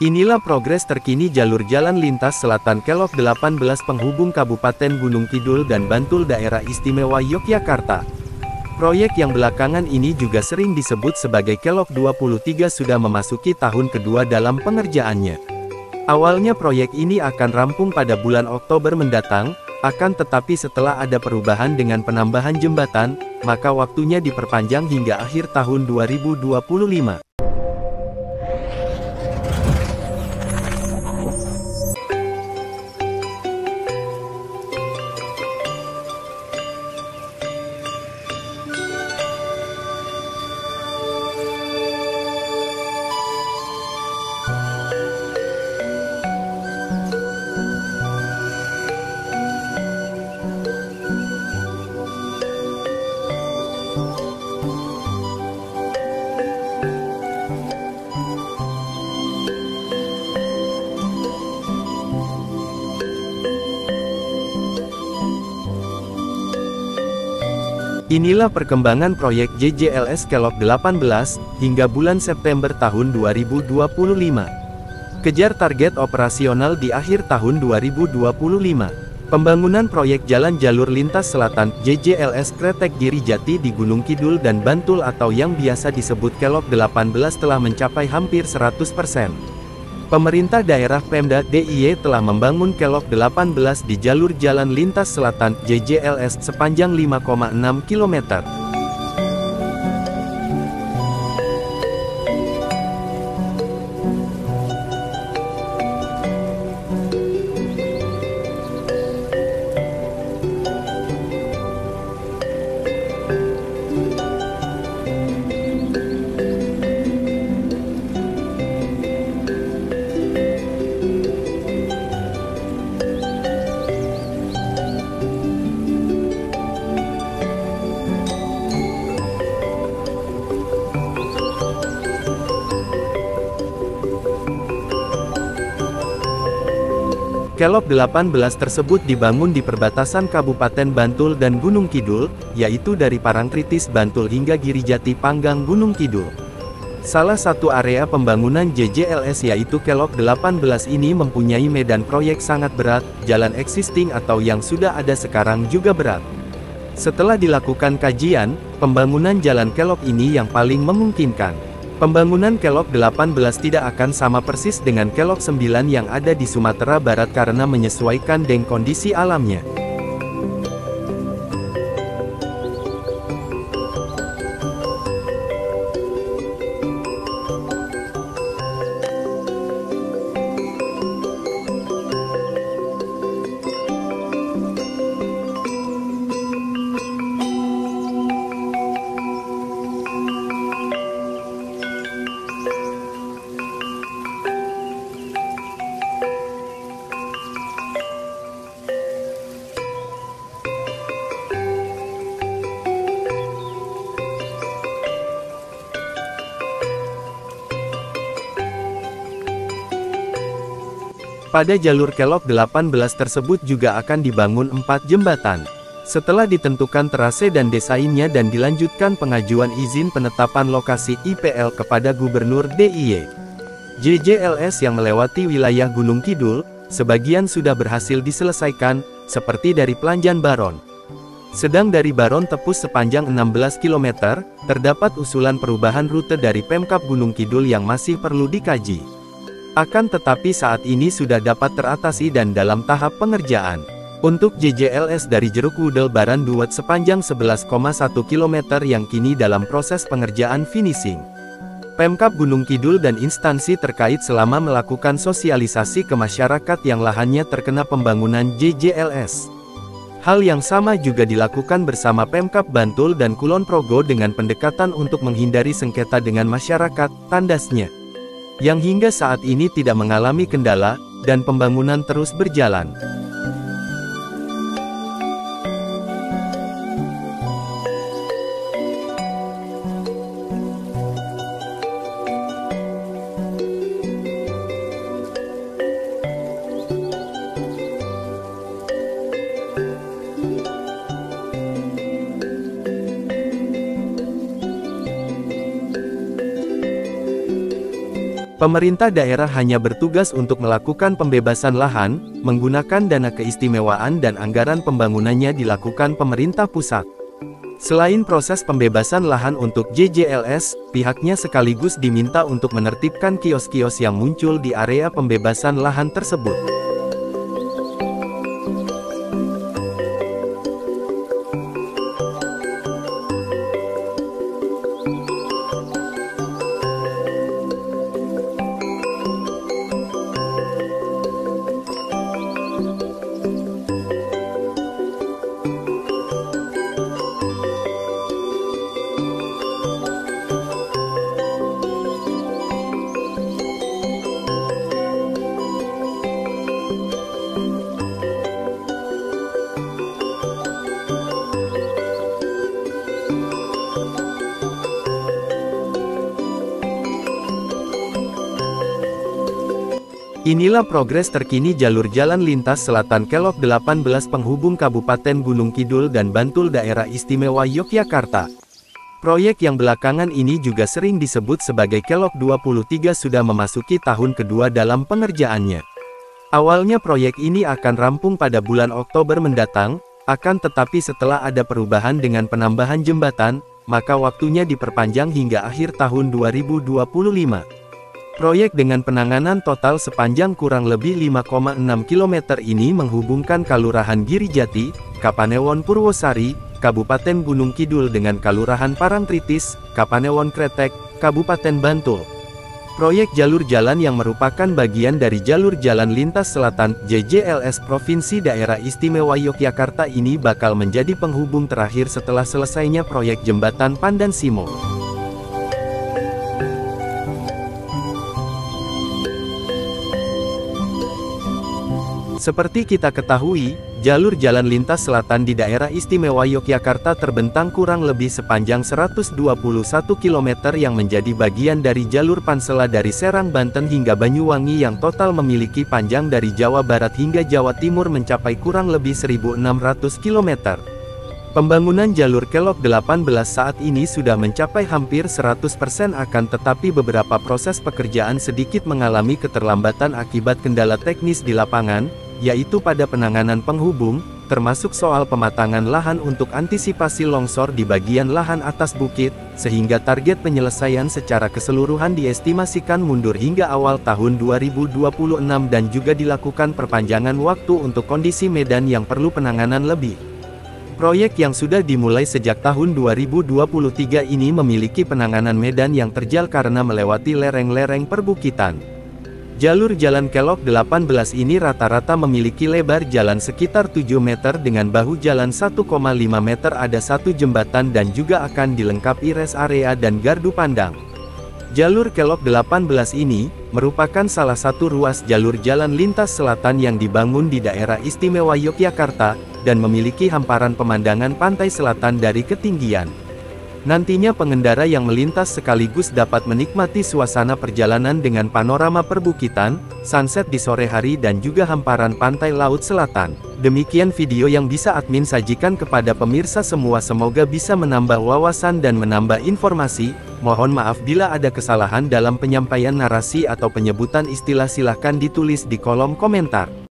Inilah progres terkini jalur jalan lintas selatan Kelok 18 penghubung Kabupaten Gunung Kidul dan Bantul Daerah Istimewa Yogyakarta. Proyek yang belakangan ini juga sering disebut sebagai Kelok 23 sudah memasuki tahun kedua dalam pengerjaannya. Awalnya proyek ini akan rampung pada bulan Oktober mendatang, akan tetapi setelah ada perubahan dengan penambahan jembatan, maka waktunya diperpanjang hingga akhir tahun 2025. Inilah perkembangan proyek JJLS Kelok 18, hingga bulan September tahun 2025. Kejar target operasional di akhir tahun 2025. Pembangunan proyek Jalan Jalur Lintas Selatan, JJLS Kretek Girijati di Gunung Kidul dan Bantul atau yang biasa disebut Kelok 18 telah mencapai hampir 100%. Pemerintah daerah Pemda DIY telah membangun Kelok 18 di jalur jalan lintas selatan JJLS sepanjang 5,6 km. Kelok 18 tersebut dibangun di perbatasan Kabupaten Bantul dan Gunung Kidul, yaitu dari Parangtritis Bantul hingga Girijati Panggang Gunung Kidul. Salah satu area pembangunan JJLS yaitu Kelok 18 ini mempunyai medan proyek sangat berat, jalan existing atau yang sudah ada sekarang juga berat. Setelah dilakukan kajian, pembangunan jalan Kelok ini yang paling memungkinkan. Pembangunan Kelok 18 tidak akan sama persis dengan Kelok 9 yang ada di Sumatera Barat karena menyesuaikan dengan kondisi alamnya. Pada jalur Kelok 18 tersebut juga akan dibangun 4 jembatan. Setelah ditentukan trase dan desainnya dan dilanjutkan pengajuan izin penetapan lokasi IPL kepada Gubernur DIY. JJLS yang melewati wilayah Gunung Kidul, sebagian sudah berhasil diselesaikan, seperti dari Pelanjan Baron. Sedang dari Baron Tepus sepanjang 16 km, terdapat usulan perubahan rute dari Pemkab Gunung Kidul yang masih perlu dikaji. Akan tetapi saat ini sudah dapat teratasi dan dalam tahap pengerjaan. Untuk JJLS dari Jeruk Wudel Baran Duet sepanjang 11,1 km yang kini dalam proses pengerjaan finishing. Pemkab Gunung Kidul dan instansi terkait selama melakukan sosialisasi ke masyarakat yang lahannya terkena pembangunan JJLS. Hal yang sama juga dilakukan bersama Pemkab Bantul dan Kulon Progo dengan pendekatan untuk menghindari sengketa dengan masyarakat, tandasnya. Yang hingga saat ini tidak mengalami kendala, dan pembangunan terus berjalan. Pemerintah daerah hanya bertugas untuk melakukan pembebasan lahan, menggunakan dana keistimewaan dan anggaran pembangunannya dilakukan pemerintah pusat. Selain proses pembebasan lahan untuk JJLS, pihaknya sekaligus diminta untuk menertibkan kios-kios yang muncul di area pembebasan lahan tersebut. Inilah progres terkini jalur jalan lintas selatan Kelok 18 penghubung Kabupaten Gunung Kidul dan Bantul Daerah Istimewa Yogyakarta. Proyek yang belakangan ini juga sering disebut sebagai Kelok 23 sudah memasuki tahun kedua dalam pengerjaannya. Awalnya proyek ini akan rampung pada bulan Oktober mendatang, akan tetapi setelah ada perubahan dengan penambahan jembatan, maka waktunya diperpanjang hingga akhir tahun 2025. Proyek dengan penanganan total sepanjang kurang lebih 5,6 km ini menghubungkan Kalurahan Girijati, Kapanewon Purwosari, Kabupaten Gunung Kidul dengan Kalurahan Parangtritis, Kapanewon Kretek, Kabupaten Bantul. Proyek jalur jalan yang merupakan bagian dari jalur jalan lintas selatan JJLS Provinsi Daerah Istimewa Yogyakarta ini bakal menjadi penghubung terakhir setelah selesainya proyek jembatan Pandan Simo. Seperti kita ketahui, jalur jalan lintas selatan di daerah istimewa Yogyakarta terbentang kurang lebih sepanjang 121 km yang menjadi bagian dari jalur Pansela dari Serang Banten hingga Banyuwangi yang total memiliki panjang dari Jawa Barat hingga Jawa Timur mencapai kurang lebih 1.600 km. Pembangunan jalur Kelok 18 saat ini sudah mencapai hampir 100% akan tetapi beberapa proses pekerjaan sedikit mengalami keterlambatan akibat kendala teknis di lapangan, yaitu pada penanganan penghubung, termasuk soal pematangan lahan untuk antisipasi longsor di bagian lahan atas bukit, sehingga target penyelesaian secara keseluruhan diestimasikan mundur hingga awal tahun 2026 dan juga dilakukan perpanjangan waktu untuk kondisi medan yang perlu penanganan lebih. Proyek yang sudah dimulai sejak tahun 2023 ini memiliki penanganan medan yang terjal karena melewati lereng-lereng perbukitan. Jalur jalan Kelok 18 ini rata-rata memiliki lebar jalan sekitar 7 meter dengan bahu jalan 1,5 meter, ada satu jembatan dan juga akan dilengkapi rest area dan gardu pandang. Jalur Kelok 18 ini merupakan salah satu ruas jalur jalan lintas selatan yang dibangun di daerah istimewa Yogyakarta, dan memiliki hamparan pemandangan pantai selatan dari ketinggian. Nantinya pengendara yang melintas sekaligus dapat menikmati suasana perjalanan dengan panorama perbukitan, sunset di sore hari dan juga hamparan pantai laut selatan. Demikian video yang bisa admin sajikan kepada pemirsa semua, semoga bisa menambah wawasan dan menambah informasi. Mohon maaf bila ada kesalahan dalam penyampaian narasi atau penyebutan istilah, silahkan ditulis di kolom komentar.